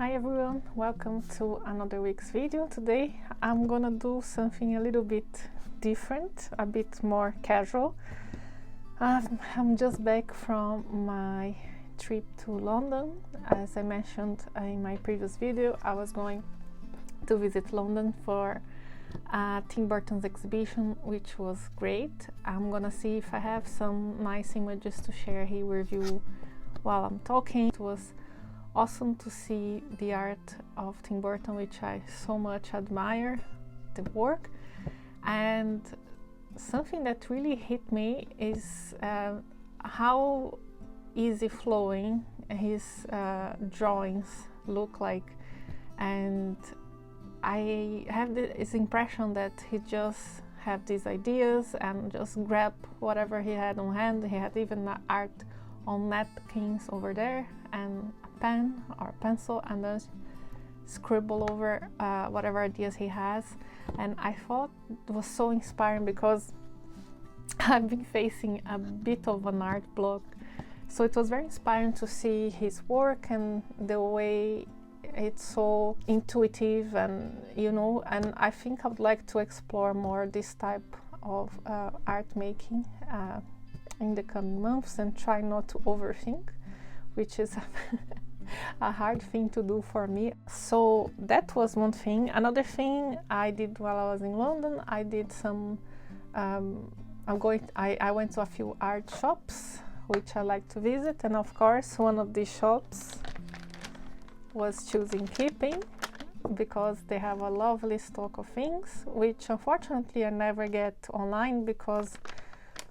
Hi everyone, welcome to another week's video. Today I'm gonna do something a little bit different, a bit more casual. I'm just back from my trip to London. As I mentioned in my previous video, I was going to visit London for Tim Burton's exhibition, which was great. I'm gonna see if I have some nice images to share here with you while I'm talking. It was awesome to see the art of Tim Burton, which I so much admire the work. And something that really hit me is how easy flowing his drawings look like. And I have this impression that he just had these ideas and just grab whatever he had on hand. He had even art on napkins over there and a pen or pencil, and then scribble over whatever ideas he has. And I thought it was so inspiring because I've been facing a bit of an art block, so it was very inspiring to see his work and the way it's so intuitive, and and I think I would like to explore more this type of art making in the coming months and try not to overthink, which is a hard thing to do for me. So that was one thing. Another thing I did while I was in London, I did some I went to a few art shops which I like to visit, and of course one of these shops was Choosing Keeping, because they have a lovely stock of things which unfortunately I never get online, because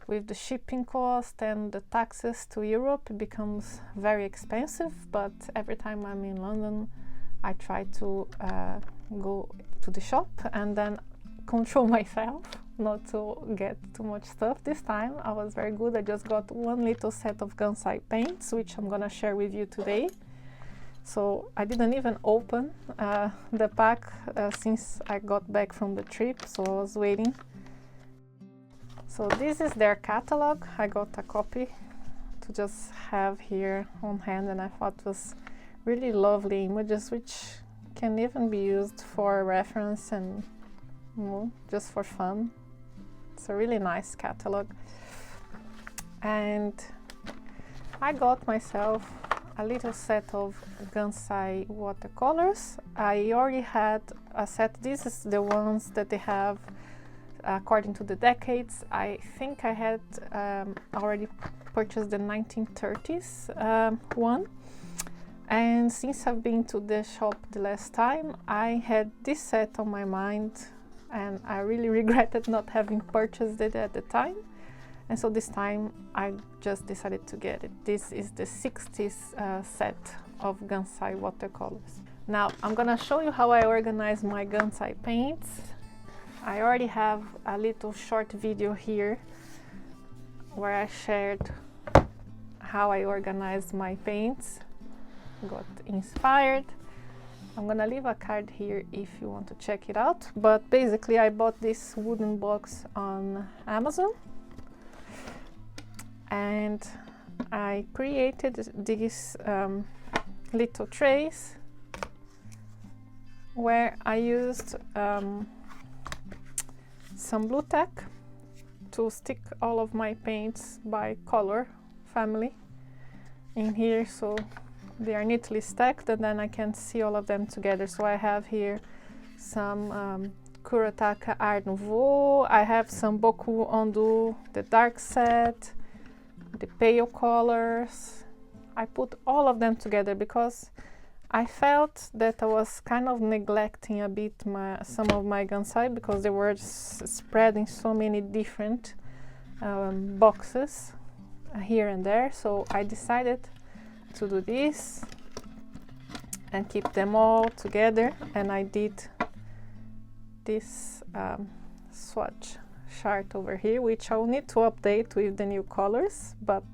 with the shipping cost and the taxes to Europe it becomes very expensive. But every time I'm in London I try to go to the shop and then control myself not to get too much stuff. This time I was very good. I just got one little set of Gansai paints, which I'm gonna share with you today. So I didn't even open the pack since I got back from the trip, so I was waiting. So this is their catalog. I got a copy to just have here on hand, and I thought it was really lovely images which can even be used for reference and just for fun. It's a really nice catalog. And I got myself a little set of Gansai watercolors. I already had a set. This is the ones that they have according to the decades. I think I had already purchased the 1930s one, and since I've been to the shop the last time, I had this set on my mind, and I really regretted not having purchased it at the time. And so this time I just decided to get it. This is the 60s set of Gansai watercolors. Now I'm gonna show you how I organize my Gansai paints. I already have a little short video here where I shared how I organized my paints, got inspired. I'm gonna leave a card here if you want to check it out. But basically I bought this wooden box on Amazon, and I created these little trays where I used some blue tack to stick all of my paints by color family in here, so they are neatly stacked, and then I can see all of them together. So I have here some Kuretake Art Nouveau, I have some Boku Ondu, the dark set, the pale colors. I put all of them together because I felt that I was kind of neglecting a bit some of my Gansai, because they were spread in so many different boxes here and there. So I decided to do this and keep them all together, and I did this swatch chart over here, which I'll need to update with the new colors, but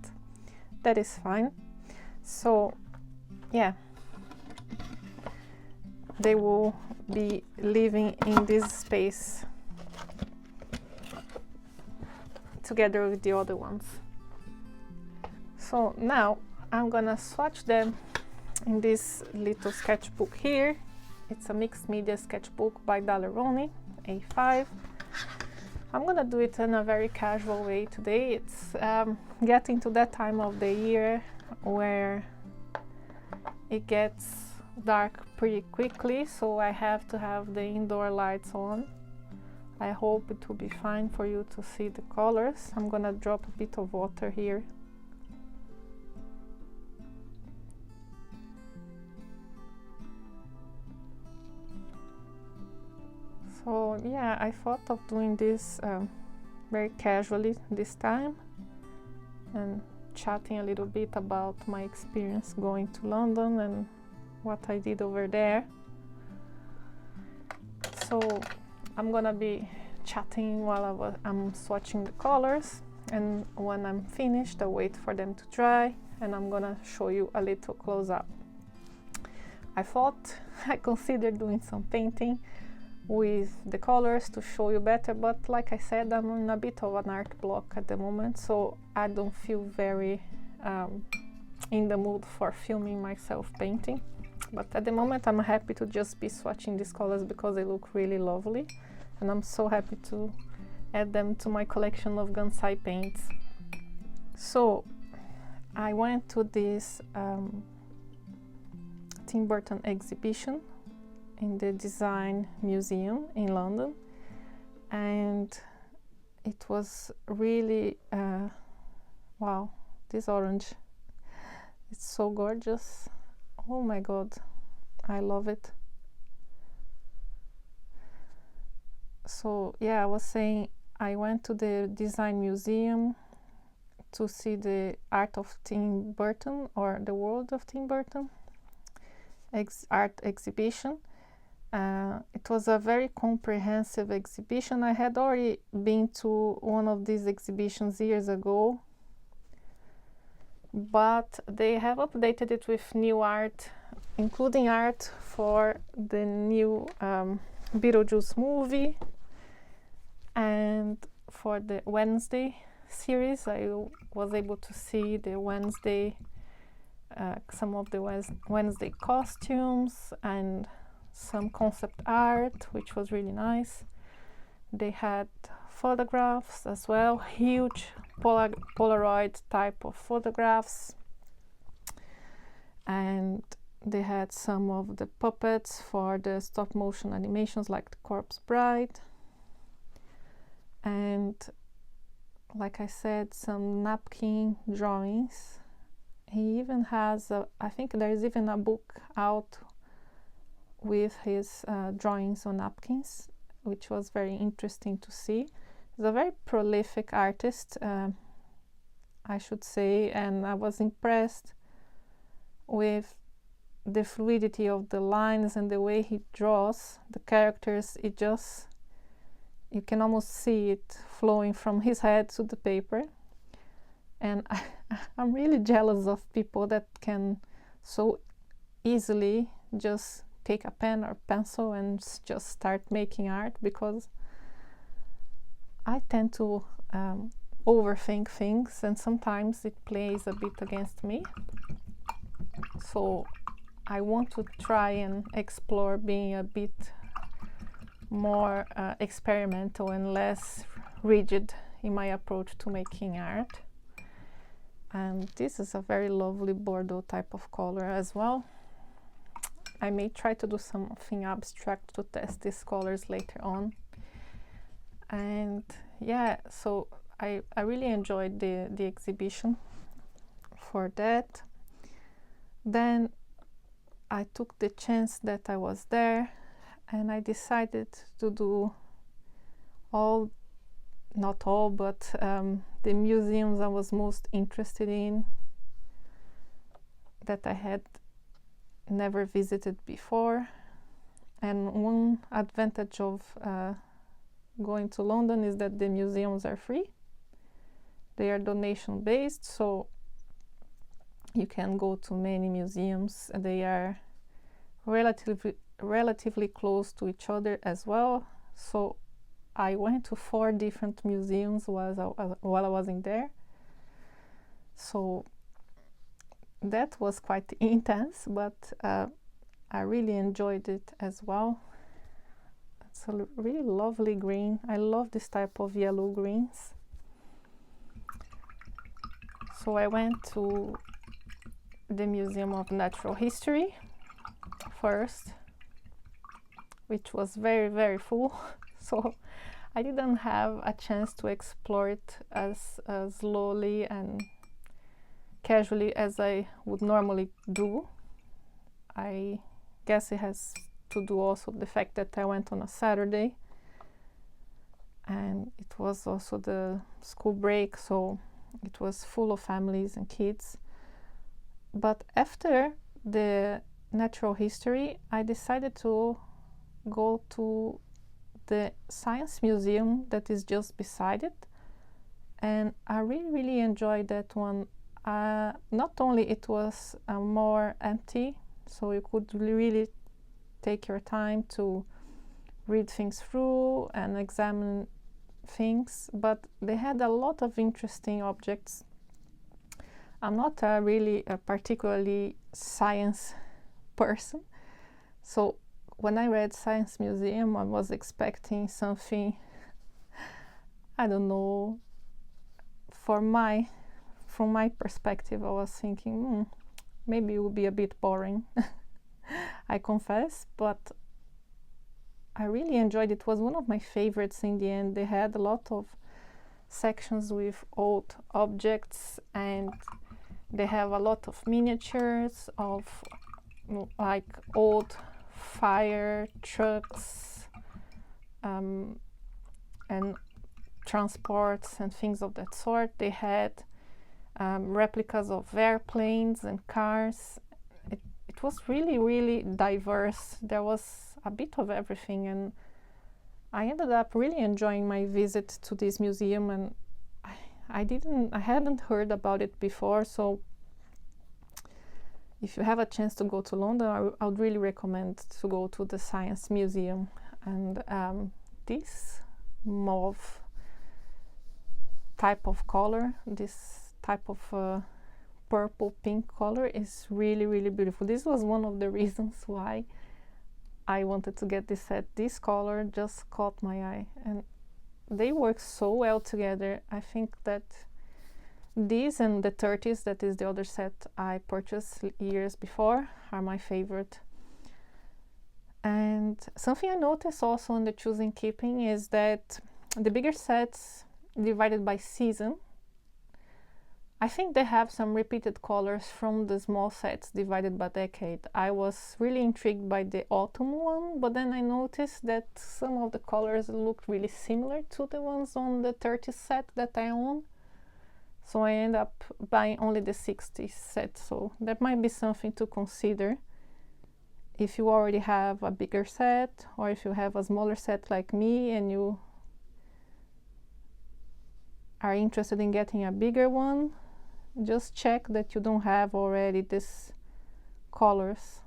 that is fine. So yeah, they will be living in this space together with the other ones. So now I'm gonna swatch them in this little sketchbook here. It's a mixed media sketchbook by Rowney A5. I'm gonna do it in a very casual way today. It's getting to that time of the year where it gets dark pretty quickly, so I have to have the indoor lights on. I hope it will be fine for you to see the colors. I'm gonna drop a bit of water here. So yeah, I thought of doing this very casually this time and chatting a little bit about my experience going to London and what I did over there. So I'm gonna be chatting while I'm swatching the colors, and when I'm finished I'll wait for them to dry and I'm gonna show you a little close-up. I considered doing some painting with the colors to show you better, but like I said, I'm in a bit of an art block at the moment, so I don't feel very in the mood for filming myself painting. But at the moment I'm happy to just be swatching these colors because they look really lovely, and I'm so happy to add them to my collection of Gansai paints. So I went to this Tim Burton exhibition in the Design Museum in London, and it was really wow, this orange, it's so gorgeous. Oh my god, I love it. So yeah, I was saying I went to the Design Museum to see the art of Tim Burton, or the world of Tim Burton art exhibition. It was a very comprehensive exhibition. I had already been to one of these exhibitions years ago, but they have updated it with new art, including art for the new Beetlejuice movie, and for the Wednesday series I was able to see the Wednesday, some of the Wednesday costumes and some concept art, which was really nice. They had photographs as well, huge Polaroid type of photographs, and they had some of the puppets for the stop motion animations like the Corpse Bride, and like I said, some napkin drawings. He even has I think there's even a book out with his drawings on napkins, which was very interesting to see. He's a very prolific artist, I should say, and I was impressed with the fluidity of the lines and the way he draws the characters. It just, you can almost see it flowing from his head to the paper, and I'm really jealous of people that can so easily just take a pen or pencil and just start making art, because I tend to overthink things, and sometimes it plays a bit against me. So I want to try and explore being a bit more experimental and less rigid in my approach to making art. And this is a very lovely Bordeaux type of color as well. I may try to do something abstract to test these colors later on. And yeah, so I really enjoyed the exhibition for that. Then I took the chance that I was there, and I decided to do all, not all, but the museums I was most interested in, that I had never visited before. And one advantage of going to London is that the museums are free. They are donation based, so you can go to many museums. They are relatively close to each other as well. So I went to 4 different museums while I was in there. So that was quite intense, but I really enjoyed it as well. It's a really lovely green. I love this type of yellow greens. So I went to the Museum of Natural History first, which was very, very full. So I didn't have a chance to explore it as slowly and casually as I would normally do. I guess it has to do also the fact that I went on a Saturday, and it was also the school break, so it was full of families and kids. But after the natural history, I decided to go to the science museum that is just beside it, and I really enjoyed that one. Not only it was more empty, so you could really take your time to read things through and examine things, but they had a lot of interesting objects. I'm not really a particularly science person, so when I read Science Museum, I was expecting something, I don't know, from my perspective, I was thinking, maybe it would be a bit boring, I confess, but I really enjoyed it. It was one of my favorites in the end. They had a lot of sections with old objects, and they have a lot of miniatures of like old fire trucks and transports and things of that sort. They had replicas of airplanes and cars. It was really diverse. There was a bit of everything, and I ended up really enjoying my visit to this museum, and I hadn't heard about it before, so if you have a chance to go to London, I would really recommend to go to the Science Museum. And this mauve type of color, this type of purple pink color is really beautiful. This was one of the reasons why I wanted to get this set. This color just caught my eye, and they work so well together. I think that these and the 30's, that is the other set I purchased years before, are my favorite. And something I noticed also in the choosing keeping is that the bigger sets divided by season, I think they have some repeated colors from the small sets divided by decade. I was really intrigued by the autumn one, but then I noticed that some of the colors looked really similar to the ones on the 30's set that I own. So I end up buying only the 60's set. So that might be something to consider if you already have a bigger set, or if you have a smaller set like me and you are interested in getting a bigger one. Just check that you don't have already these colors,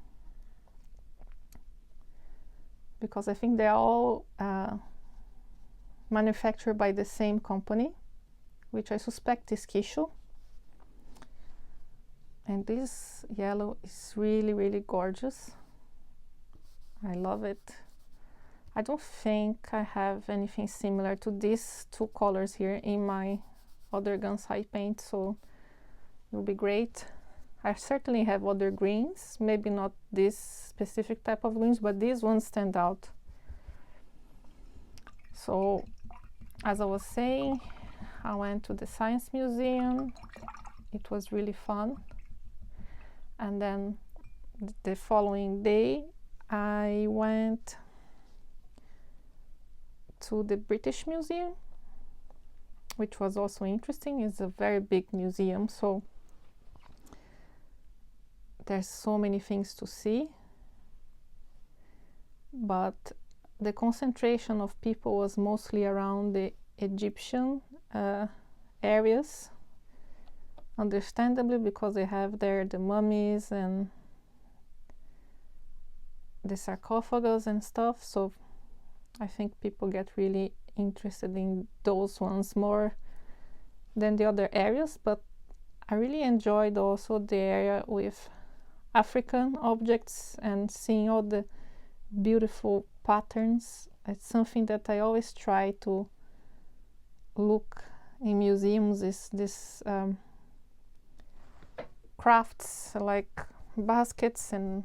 because I think they're all manufactured by the same company, which I suspect is XOXO. And this yellow is really gorgeous. I love it. I don't think I have anything similar to these two colors here in my other Gansai paint, so it will be great. I certainly have other greens, maybe not this specific type of greens, but these ones stand out. So, as I was saying, I went to the Science Museum. It was really fun. And then the following day, I went to the British Museum, which was also interesting. It's a very big museum, so there's so many things to see, but the concentration of people was mostly around the Egyptian areas, understandably, because they have there the mummies and the sarcophagus and stuff. So I think people get really interested in those ones more than the other areas, but I really enjoyed also the area with African objects and seeing all the beautiful patterns. It's something that I always try to look in museums, is this crafts like baskets and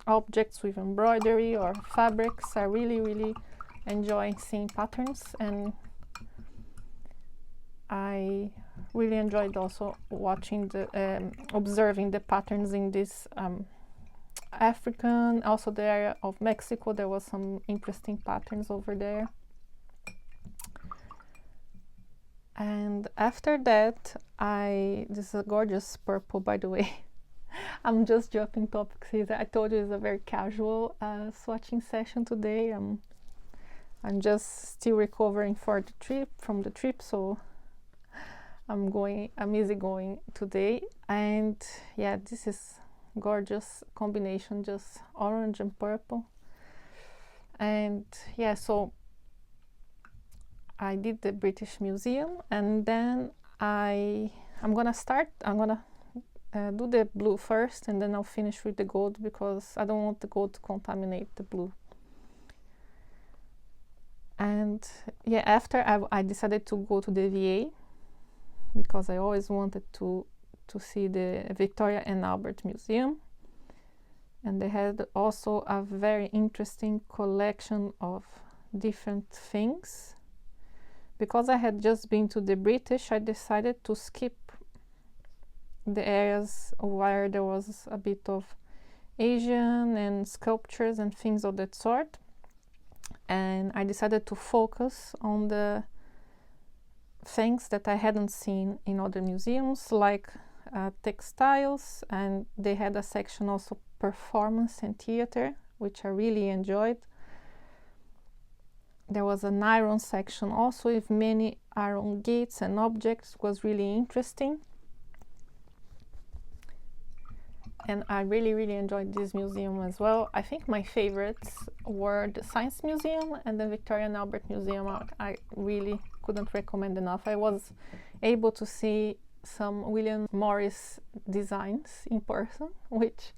objects with embroidery or fabrics. I really enjoy seeing patterns, and I really enjoyed also watching the observing the patterns in this African, also the area of Mexico. There was some interesting patterns over there. And after that, this is a gorgeous purple, by the way. I'm just dropping topics here. I told you it's a very casual swatching session today. I'm just still recovering from the trip, so I'm easygoing today. And yeah, this is gorgeous combination, just orange and purple. And yeah, so I did the British Museum, and then I'm gonna do the blue first, and then I'll finish with the gold, because I don't want the gold to contaminate the blue. And yeah, after I decided to go to the VA, because I always wanted to see the Victoria and Albert Museum, and they had also a very interesting collection of different things. Because I had just been to the British, I decided to skip the areas where there was a bit of Asian and sculptures and things of that sort, and I decided to focus on the things that I hadn't seen in other museums, like textiles, and they had a section also performance and theater, which I really enjoyed. There was an iron section also with many iron gates and objects. It was really interesting, and I really enjoyed this museum as well. I think my favorites were the Science Museum and the Victoria and Albert Museum. I really couldn't recommend enough. I was able to see some William Morris designs in person, which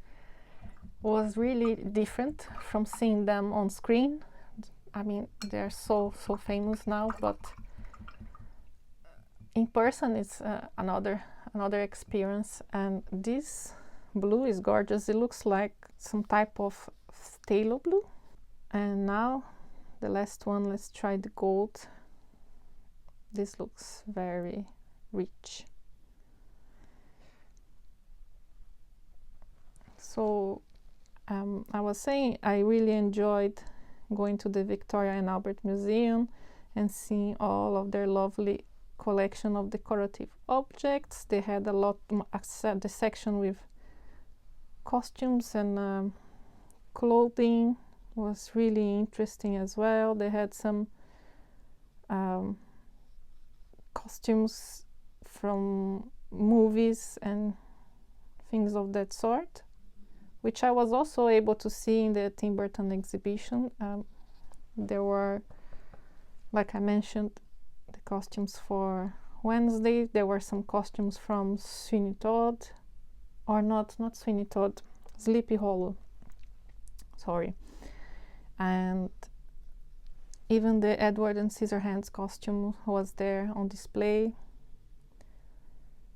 was really different from seeing them on screen. I mean, they're so famous now, but in person it's another experience. And this blue is gorgeous. It looks like some type of phthalo blue. And now the last one, let's try the gold. This looks very rich. So I was saying I really enjoyed going to the Victoria and Albert Museum and seeing all of their lovely collection of decorative objects. They had a lot, the section with costumes and clothing was really interesting as well. They had some costumes from movies and things of that sort, which I was also able to see in the Tim Burton exhibition. There were, like I mentioned, the costumes for Wednesday. There were some costumes from Sweeney Todd, or not Sweeney Todd, Sleepy Hollow, sorry. And even the Edward and Scissorhands costume was there on display.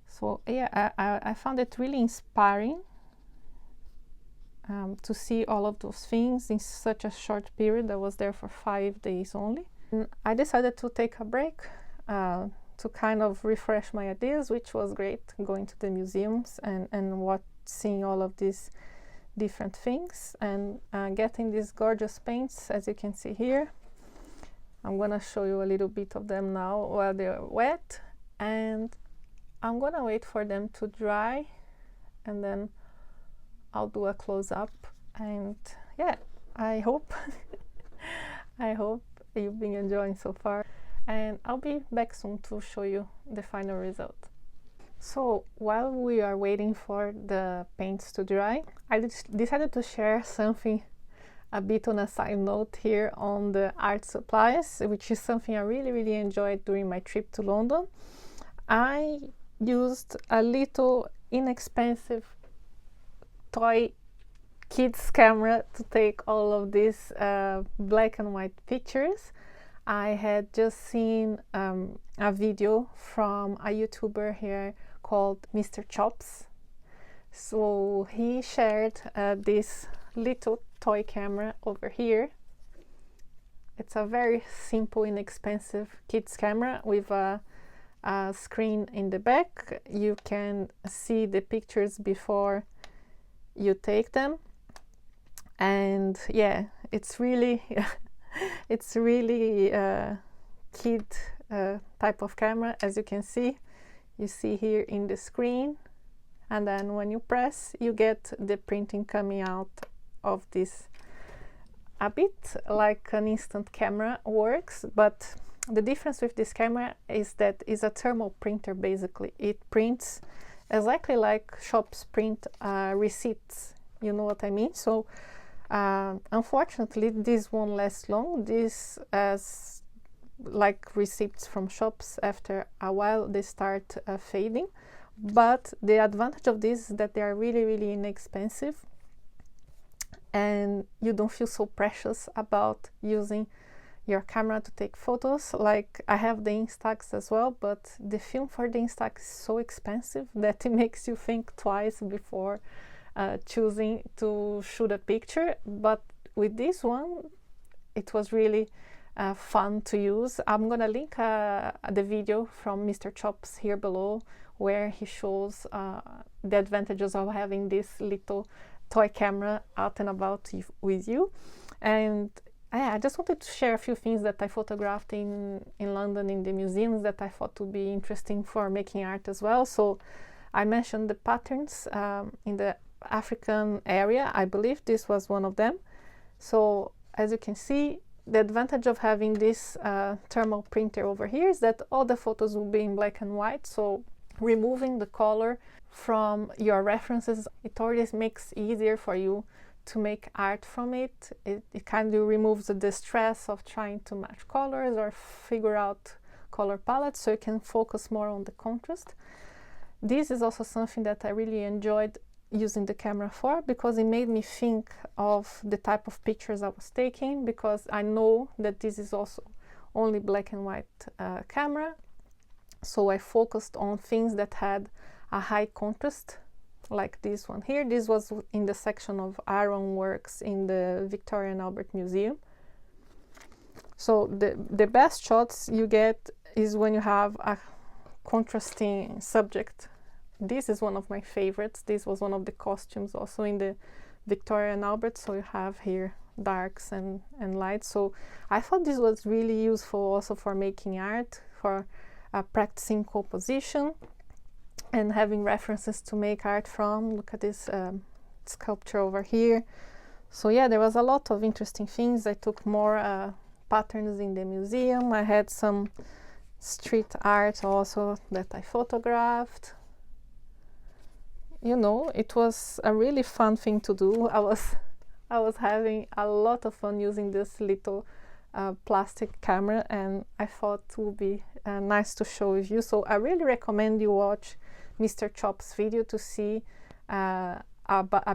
So yeah, I found it really inspiring to see all of those things in such a short period. I was there for 5 days only. And I decided to take a break to kind of refresh my ideas, which was great, going to the museums and seeing all of these different things, and getting these gorgeous paints, as you can see here. I'm gonna show you a little bit of them now while they're wet, and I'm gonna wait for them to dry, and then I'll do a close-up. And yeah, I hope I hope you've been enjoying so far, and I'll be back soon to show you the final result. So while we are waiting for the paints to dry, I decided to share something a bit on a side note here on the art supplies, which is something I really enjoyed during my trip to London. I used a little inexpensive toy kids camera to take all of these black and white pictures. I had just seen a video from a YouTuber here called Mr. Chops. So he shared this little toy camera over here. It's a very simple, inexpensive kids camera with a screen in the back. You can see the pictures before you take them, and yeah, it's really it's really kid type of camera. As you can see, you see here in the screen, and then when you press, you get the printing coming out of this. A bit like an instant camera works, but the difference with this camera is that it's a thermal printer. Basically, it prints exactly like shops print receipts. You know what I mean? So unfortunately, this won't last long. This, as like receipts from shops, after a while they start fading. But the advantage of this is that they are really, really inexpensive, and you don't feel so precious about using your camera to take photos. Like, I have the Instax as well, but the film for the Instax is so expensive that it makes you think twice before choosing to shoot a picture. But with this one, it was really fun to use. I'm gonna link the video from Mr. Chops here below, where he shows the advantages of having this little toy camera out and about with you. And I just wanted to share a few things that I photographed in London in the museums that I thought would be interesting for making art as well. So I mentioned the patterns in the African area. I believe this was one of them. So as you can see, the advantage of having this thermal printer over here is that all the photos will be in black and white. So removing the color from your references, it always makes easier for you to make art from it. It kind of removes the stress of trying to match colors or figure out color palettes, so you can focus more on the contrast. This is also something that I really enjoyed using the camera for, because it made me think of the type of pictures I was taking, because I know that this is also only black and white camera. So I focused on things that had a high contrast, like this one here. This was in the section of iron works in the Victoria and Albert Museum. So the best shots you get is when you have a contrasting subject. This is one of my favorites. This was one of the costumes also in the Victoria and Albert. So you have here darks and lights. So I thought this was really useful also for making art, for practicing composition and having references to make art from. Look at this sculpture over here. So yeah, there was a lot of interesting things. I took more patterns in the museum. I had some street art also that I photographed. You know, it was a really fun thing to do. I was having a lot of fun using this little plastic camera, and I thought it would be nice to show with you. So I really recommend you watch Mr. Chop's video to see a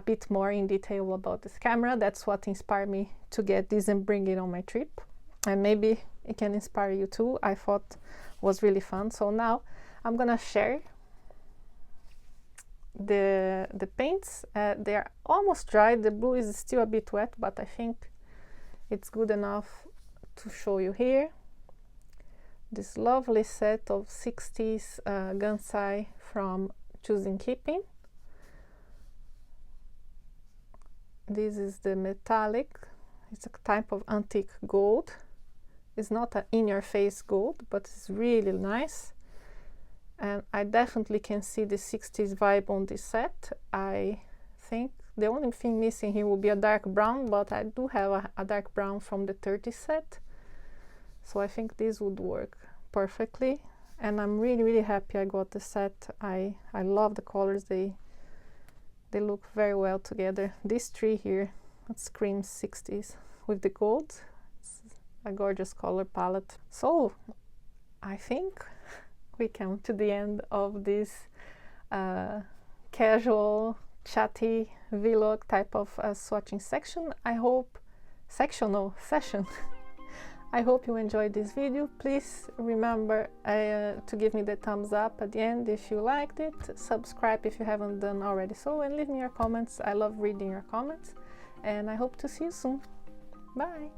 bit more in detail about this camera. That's what inspired me to get this and bring it on my trip, and maybe it can inspire you too. I thought it was really fun. So now I'm gonna share the paints. They're almost dry. The blue is still a bit wet, but I think it's good enough to show you here. This lovely set of 60s Gansai from Choosing Keeping. This is the metallic. It's a type of antique gold. It's not an in-your-face gold, but it's really nice. And I definitely can see the 60s vibe on this set. I think the only thing missing here will be a dark brown, but I do have a dark brown from the 30s set. So I think this would work perfectly. And I'm really, really happy I got the set. I love the colors. They look very well together. This tree here, it screams 60s with the gold. It's a gorgeous color palette. So I think we come to the end of this casual, chatty vlog type of swatching section. Session. I hope you enjoyed this video. Please remember to give me the thumbs up at the end if you liked it. Subscribe if you haven't done already so, and leave me your comments. I love reading your comments, and I hope to see you soon. Bye!